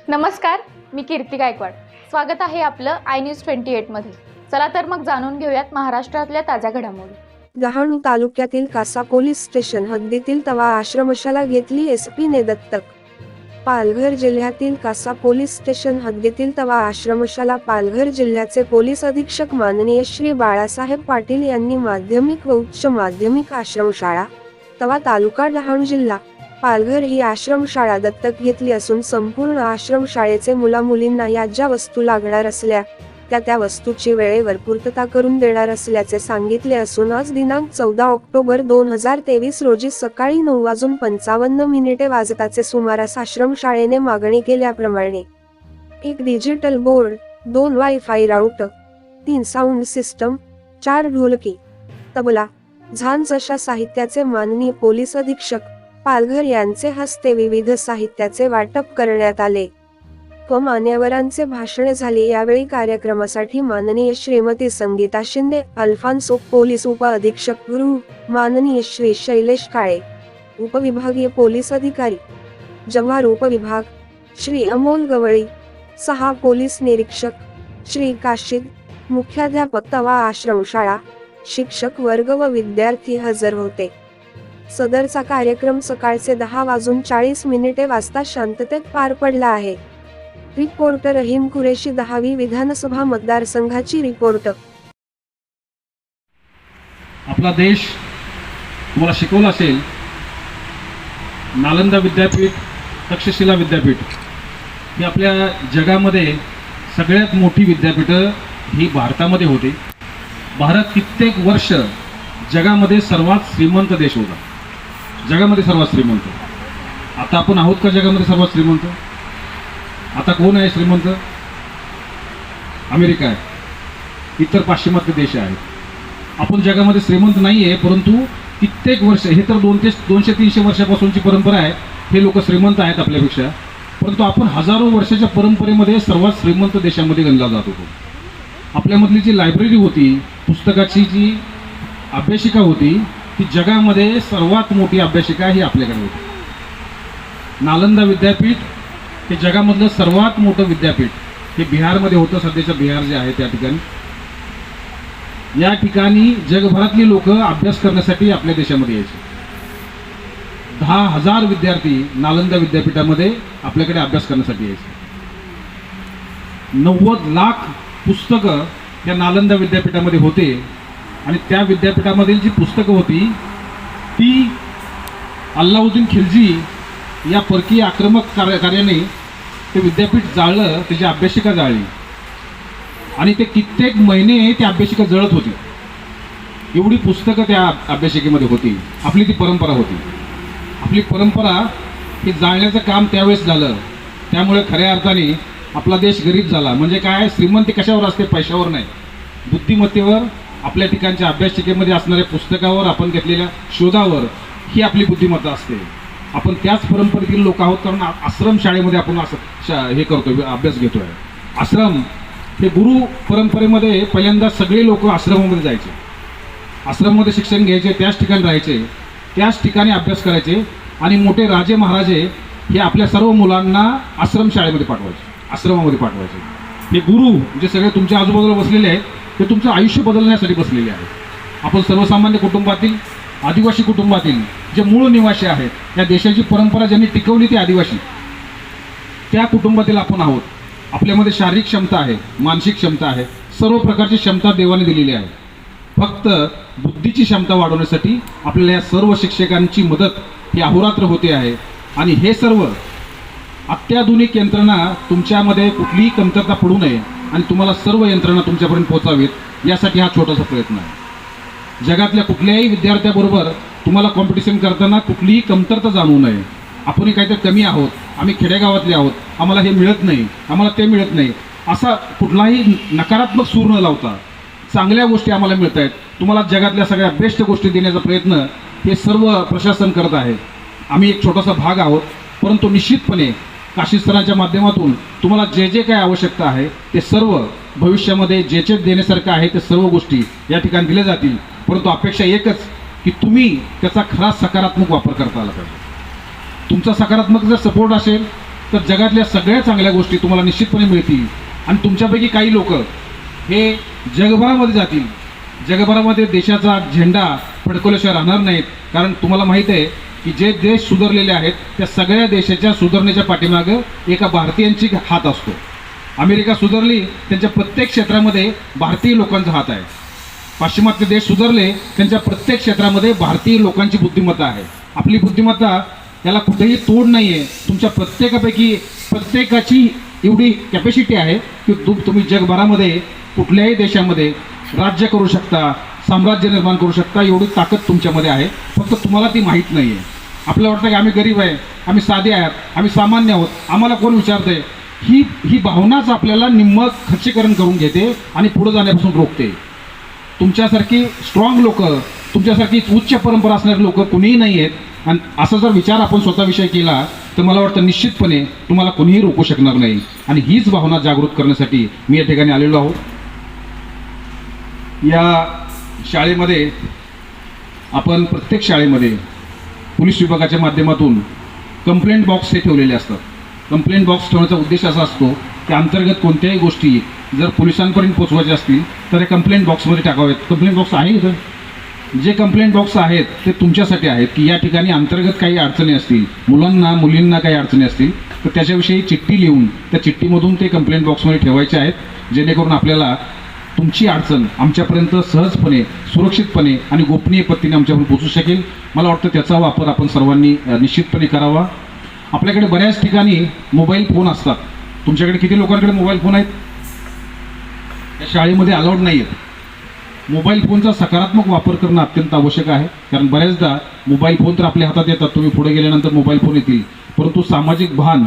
नमस्कार, मी कीर्ती गायकवाड. स्वागत आहे आपलं आय न्यूज 28 मध्ये. चला तर मग जाणून घेऊयात महाराष्ट्रातल्या ताज्या घडामोडी. डहाणू तालुक्यातील कासा पोलीस स्टेशन हद्दीतील तवा आश्रमशाला घेतली एसपीने दत्तक. पालघर जिल्ह्यातील कासा पोलीस स्टेशन हद्दीतील तवा आश्रमशाला पालघर जिल्ह्याचे पोलीस अधीक्षक माननीय श्री बाळासाहेब पाटील यांनी माध्यमिक व उच्च माध्यमिक आश्रमशाळा तवा तालुका डहाणू जिल्हा पालघर ही आश्रमशाळा दत्तक घेतली असून संपूर्ण आश्रमशाळेचे मुलामुलींना या ज्या वस्तू लागणार असल्या त्या वस्तूची वेळेवर पूर्तता करून देणार असल्याचे सांगितले असून आज दिनांक 14 ऑक्टोबर 2023 रोजी सकाळी 9:55 वाजताचे सुमारास आश्रमशाळेने मागणी केल्याप्रमाणे 1 digital board, 2 wifi router, 3 sound system, 4 ढोलकी, तबला, झांज अशा साहित्याचे माननीय पोलीस अधीक्षक पालघर यांचे हस्ते विविध साहित्याचे वाटप करण्यात आले व मान्यवरांचे भाषणे झाले. यावेळी कार्यक्रमासाठी माननीय श्रीमती संगीता शिंदे, अल्फान्सो पोलीस उप अधीक्षक गृह, माननीय श्री शैलेश काळे, उपविभागीय पोलीस अधिकारी जव्हार उपविभाग, श्री अमोल गवळी, 6 पोलीस निरीक्षक, श्री काशीद, मुख्याध्यापक तवा आश्रमशाळा, शिक्षक वर्ग व विद्यार्थी हजर होते. सदरचा कार्यक्रम सकाळचे 10:40 वाजता शांततेत पार पडला आहे. रिपोर्टर रहीम कुरेशी, 10वी विधानसभा मतदारसंघाची रिपोर्टर. आपला देश तुम्हाला शिकवलं असेल, नालंदा विद्यापीठ, तक्षशिला विद्यापीठ ही आपल्या जगामध्ये सगळ्यात मोठी विद्यापीठं ही भारतामध्ये होती. भारत कित्येक वर्ष जगामध्ये सर्वात श्रीमंत देश होता, जगामध्ये सर्वात श्रीमंत. आता आपण आहोत का जगामध्ये सर्वात श्रीमंत? आता कोण आहे श्रीमंत? अमेरिका आहे, इतर पाश्चिमात्य देश आहेत. आपण जगामध्ये श्रीमंत नाही आहे, परंतु कित्येक वर्ष, हे तर 200-300 वर्षापासूनची परंपरा आहे, हे लोक श्रीमंत आहेत आपल्यापेक्षा. परंतु आपण हजारो वर्षाच्या परंपरेमध्ये सर्वात श्रीमंत देशामध्ये गणला जात होतो. आपल्यामधली जी लायब्ररी होती, पुस्तकाची जी अभ्यासिका होती, ती जगामध्ये सर्वात मोठी अभ्यासिका ही आपल्याकडे होती. नालंदा विद्यापीठ हे जगामधलं सर्वात मोठं विद्यापीठ हे बिहारमध्ये होतं. सध्याचं बिहार जे आहे त्या ठिकाणी, या ठिकाणी जगभरातली लोक अभ्यास करण्यासाठी आपल्या देशामध्ये यायचे. 10,000 विद्यार्थी नालंदा विद्यापीठामध्ये आपल्याकडे अभ्यास करण्यासाठी यायचे. 90 लाख पुस्तकं या नालंदा विद्यापीठामध्ये होते आणि त्या विद्यापीठामधील जी पुस्तकं होती ती अल्लाउद्दीन खिलजी या परकीय आक्रमक कार्याने ते विद्यापीठ जाळलं, त्याची अभ्यासिका जाळली आणि ते कित्येक महिने त्या अभ्यासिका जळत होती. एवढी पुस्तकं त्या अभ्यासिकेमध्ये होती. आपली ती परंपरा होती. आपली परंपरा हे जाळण्याचं काम त्यावेळेस झालं. त्यामुळे खऱ्या अर्थाने आपला देश गरीब झाला. म्हणजे काय, श्रीमंती कशावर असते? पैशावर नाही, बुद्धिमत्तेवर, आपल्या ठिकाणच्या अभ्यासिकेमध्ये असणाऱ्या पुस्तकावर, आपण घेतलेल्या शोधावर ही आपली बुद्धिमत्ता असते. आपण त्याच परंपरेतील लोक आहोत, कारण आश्रम शाळेमध्ये आपण असं हे करतोय, अभ्यास घेतोय. आश्रम हे गुरु परंपरेमध्ये पहिल्यांदा सगळे लोक आश्रमामध्ये जायचे, आश्रमामध्ये शिक्षण घ्यायचे, त्याच ठिकाणी राहायचे, त्याच ठिकाणी अभ्यास करायचे आणि मोठे राजे महाराजे हे आपल्या सर्व मुलांना आश्रम शाळेमध्ये पाठवायचे, आश्रमामध्ये पाठवायचे. हे गुरु जे सगळे तुमच्या आजूबाजूला बसलेले आहेत ते तुमचं आयुष्य बदलण्यासाठी बसलेले आहेत. आपण सर्वसामान्य कुटुंबातील, आदिवासी कुटुंबातील जे मूळ निवासी आहेत, या देशाची परंपरा ज्यांनी टिकवली ती आदिवासी, त्या कुटुंबातील आपण आहोत. आपल्यामध्ये शारीरिक क्षमता आहे, मानसिक क्षमता आहे, सर्व प्रकारची क्षमता देवाने दिलेली आहे. फक्त बुद्धीची क्षमता वाढवण्यासाठी आपल्याला या सर्व शिक्षकांची मदत ही अहोरात्र होते आहे. आणि हे सर्व अत्याधुनिक यंत्रणा तुमच्यामध्ये कुठलीही कमतरता पडू नये आणि तुम्हाला सर्व यंत्रणा तुमच्यापर्यंत पोहोचावीत, यासाठी हा छोटासा प्रयत्न आहे. जगातल्या कुठल्याही विद्यार्थ्याबरोबर तुम्हाला कॉम्पिटिशन करताना कुठलीही कमतरता जाणवू नये. आपणही काहीतरी कमी आहोत, आम्ही खेडेगावातले आहोत, आम्हाला हे मिळत नाही, आम्हाला ते मिळत नाही, असा कुठलाही नकारात्मक सूर न लावता चांगल्या गोष्टी आम्हाला मिळत आहेत, तुम्हाला जगातल्या सगळ्या बेस्ट गोष्टी देण्याचा प्रयत्न हे सर्व प्रशासन करत आहे. आम्ही एक छोटासा भाग आहोत, परंतु निश्चितपणे काशी सरांच्या माध्यमातून तुम्हाला जे जे काही आवश्यकता आहे ते सर्व भविष्यामध्ये जे जे देण्यासारखं आहे ते सर्व गोष्टी या ठिकाणी दिल्या जातील. परंतु अपेक्षा एकच की तुम्ही त्याचा खरा सकारात्मक वापर करता आला पाहिजे. तुमचा सकारात्मक जर सपोर्ट असेल तर जगातल्या सगळ्या चांगल्या गोष्टी तुम्हाला निश्चितपणे मिळतील. आणि तुमच्यापैकी काही लोक हे जगभरामध्ये जातील, जगभरामध्ये देशाचा झेंडा फडकवल्याशिवाय राहणार नाहीत. कारण तुम्हाला माहीत आहे की जे देश सुधारलेले आहेत त्या सगळ्या देशाच्या सुधारणेच्या पाठीमागं एका भारतीयांची हात असतो. अमेरिका सुधारली, त्यांच्या प्रत्येक क्षेत्रामध्ये भारतीय लोकांचा हात आहे. पाश्चिमात्य देश सुधारले, त्यांच्या प्रत्येक क्षेत्रामध्ये भारतीय लोकांची बुद्धिमत्ता आहे. आपली बुद्धिमत्ता याला कुठेही तोड नाही आहे. तुमच्या प्रत्येकाची एवढी कॅपॅसिटी आहे की तुम्ही जगभरामध्ये कुठल्याही देशामध्ये राज्य करू शकता, साम्राज्य निर्माण करू शकता. एवढी ताकद तुमच्यामध्ये आहे, फक्त तुम्हाला ती माहीत नाही आहे. आपल्याला वाटतं की आम्ही गरीब आहे, आम्ही साधे आहात, आम्ही सामान्य आहोत, आम्हाला कोण विचारतंय. ही भावनाच आपल्याला निम्म खच्चीकरण करून घेते आणि पुढे जाण्यापासून रोखते. तुमच्यासारखी स्ट्रॉंग लोक, तुमच्यासारखी उच्च परंपरा असणारे लोक कुणीही नाही आहेत. आणि असा जर विचार आपण स्वतःविषयी केला तर मला वाटतं निश्चितपणे तुम्हाला कोणीही रोखू शकणार नाही. आणि हीच भावना जागृत करण्यासाठी मी या ठिकाणी आलेलो आहोत. या शाळेमध्ये आपण प्रत्येक शाळेमध्ये पोलीस विभागाच्या माध्यमातून कंप्लेंट बॉक्स हे ठेवलेले असतात. कंप्लेंट बॉक्स ठेवण्याचा उद्देश असा असतो की अंतर्गत कोणत्याही गोष्टी जर पोलिसांपर्यंत पोहोचवायच्या असतील तर त्या कंप्लेंट बॉक्समध्ये टाकाव्यात. कंप्लेंट बॉक्स आहे इथं. जे कंप्लेंट बॉक्स आहेत ते तुमच्यासाठी आहेत की या ठिकाणी अंतर्गत काही अडचणी असतील, मुलींना काही अडचणी असतील तर त्याच्याविषयी चिठ्ठी लिहून त्या चिठ्ठीमधून ते कंप्लेंट बॉक्समध्ये ठेवायचे आहेत, जेणेकरून आपल्याला तुमची अडचण आमच्यापर्यंत सहजपणे, सुरक्षितपणे आणि गोपनीय पद्धतीने आमच्यापर्यंत पोहोचू शकेल. मला वाटतं त्याचा वापर आपण सर्वांनी निश्चितपणे करावा. आपल्याकडे बऱ्याच ठिकाणी मोबाईल फोन असतात. तुमच्याकडे किती लोकांकडे मोबाईल फोन आहेत? या शाळेमध्ये अलाउड नाही आहेत. मोबाईल फोनचा सकारात्मक वापर करणं अत्यंत आवश्यक आहे. कारण बऱ्याचदा मोबाईल फोन तर आपल्या हातात येतात, तुम्ही पुढे गेल्यानंतर मोबाईल फोन येतील, परंतु सामाजिक भान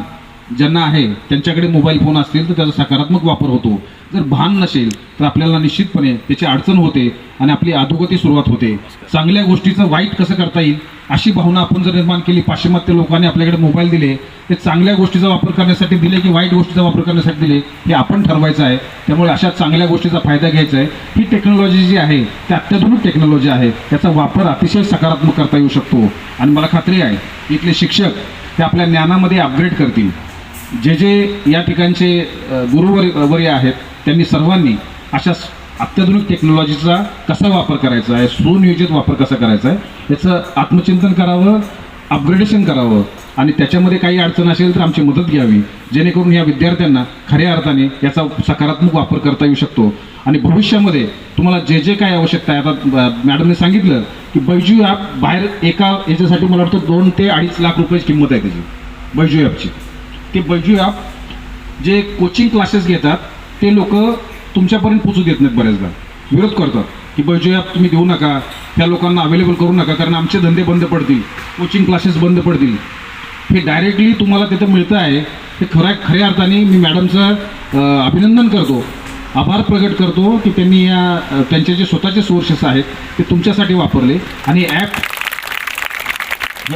ज्यांना आहे त्यांच्याकडे मोबाईल फोन असतील तर त्याचा सकारात्मक वापर होतो. जर भान नसेल तर आपल्याला निश्चितपणे त्याची अडचण होते आणि आपली अधोगती सुरुवात होते. चांगल्या गोष्टीचं वाईट कसं करता येईल अशी भावना आपण जर निर्माण केली. पाश्चिमात्य लोकांनी आपल्याकडे मोबाईल दिले ते चांगल्या गोष्टीचा वापर करण्यासाठी दिले की वाईट गोष्टीचा वापर करण्यासाठी दिले हे आपण ठरवायचं आहे. त्यामुळे अशा चांगल्या गोष्टीचा फायदा घ्यायचा आहे. ही टेक्नॉलॉजी जी आहे ती अत्याधुनिक टेक्नॉलॉजी आहे, त्याचा वापर अतिशय सकारात्मक करता येऊ शकतो. आणि मला खात्री आहे इथले शिक्षक ते आपल्या ज्ञानामध्ये अपग्रेड करतील. जे या ठिकाणचे गुरुवर्य आहेत त्यांनी सर्वांनी अशा अत्याधुनिक टेक्नॉलॉजीचा कसा वापर करायचा आहे, सुनियोजित वापर कसा करायचा आहे याचं आत्मचिंतन करावं, अपग्रेडेशन करावं. आणि त्याच्यामध्ये काही अडचण असेल तर आमची मदत घ्यावी, जेणेकरून या विद्यार्थ्यांना खऱ्या अर्थाने याचा सकारात्मक वापर करता येऊ शकतो. आणि भविष्यामध्ये तुम्हाला जे काही आवश्यकता आहे, आता मॅडमने सांगितलं की बैजू ॲप बाहेर एका याच्यासाठी मला वाटतं 2 ते 2.5 लाख रुपयाची किंमत आहे त्याची बैजू ॲपची. ते बैजू ॲप जे कोचिंग क्लासेस घेतात ते लोक तुमच्यापर्यंत पोचू देत नाहीत, बऱ्याचदा विरोध करतात की बैजू ॲप तुम्ही देऊ नका, त्या लोकांना अवेलेबल करू नका, कारण आमचे धंदे बंद पडतील, कोचिंग क्लासेस बंद पडतील. हे डायरेक्टली तुम्हाला तिथं मिळतं आहे. ते खऱ्या अर्थाने मी मॅडमचं अभिनंदन करतो, आभार प्रकट करतो की त्यांनी त्यांचे जे स्वतःचे सोर्सेस आहेत ते तुमच्यासाठी वापरले आणि हे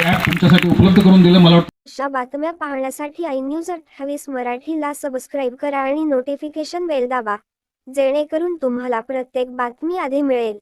ॲप तुमच्यासाठी उपलब्ध करून दिलं. मला वाटतं अशा बातम्या पाहण्यासाठी iNews 28 मराठीला सबस्क्राईब करा आणि नोटिफिकेशन बेल दाबा, जेणेकरून तुम्हाला प्रत्येक बातमी आधी मिळेल.